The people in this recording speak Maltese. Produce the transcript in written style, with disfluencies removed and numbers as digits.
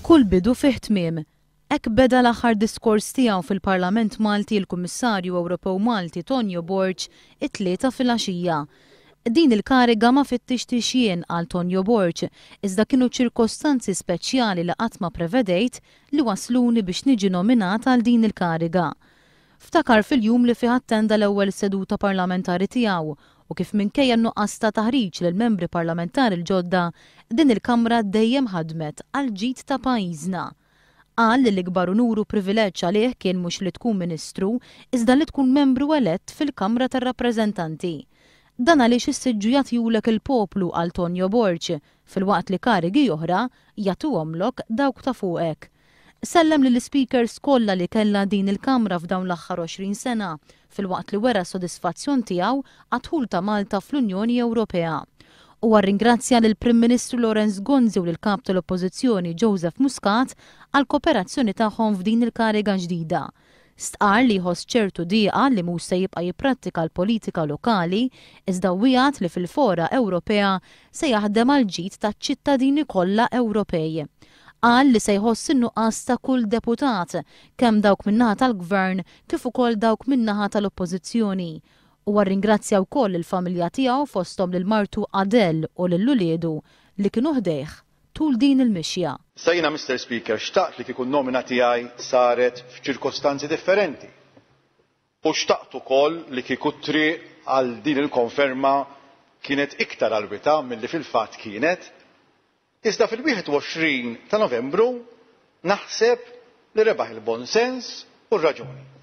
Kull bidu fih tmiem. Hekk beda l-aħħar diskors tiegħu fil-Parlament Malti il-Kummissarju Ewropew Malti Tonio Borg it-tlieta filgħaxija. Din il-kariga ma fittixtix jien għal Tonio Borg, iżda kienu ċirkostanzi speċjali li qatt ma prevedejt li wasluni biex niġi nominata għal din il-kariga. Ftakar fil-jum li fih attenda l-ewwel seduta parlamentari tiegħu u kif minkejja nuqqas ta' taħriġ lill membri parlamentari l-ġodda din il-Kamra dejjem ħadmet għal ġid ta' pajjiżna. Qal li l-ikbar unuru privileġġ għalih kien mhux li tkun Ministru, iżda li tkun membru elett fil-Kamra tar-Rappreżentanti. Dan għaliex is-siġġu jagħtihulek il-poplu għal Tonio Borg, filwaqt li karigi oħra jagħtuhomlok dawk ta' fuqek. Sellem lill-speakers kollha li kellha din il-Kamra f'dawn l-aħħar 20 sena, filwaqt li wera s-sodisfazzjon tiegħu għad-dħul ta' Malta fl-Unjoni Ewropea. U għarringrazzja lill-Prim Ministru Lorenz Gonzi u lill-Kap tal-Oppożizzjoni Joseph Muscat għal kooperazzjoni tagħhom f'din il-kariga ġdida. Stqar li jħoss ċertu dieqa li mhux se jibqa' jipprattika l-politika lokali, iżda wieħed li fil-fora Ewropea se jaħdem għal ġid taċ-ċittadini kollha Ewropej. Qal li se jħoss in-nuqqas ta' kull deputat, kemm dawk min-naħa tal-Gvern kif ukoll dawk min-naħa tal-Oppożizzjoni. U għarringrazzja wkoll il-familja tiegħu fosthom lil martu Adele u lil uliedu li kienu ħdejh tul din il-mixja. Sajna Mr. Speaker, xtaqt li kieku n-nomina tiegħi saret f'ċirkostanzi differenti. U xtaqt ukoll li kieku triq għal din il-konferma kienet iktar qalbita milli fil-fatt kienet. Iżda fil-21 ta' Novembru naħseb li rebaħ il-bon sens u r-raġuni.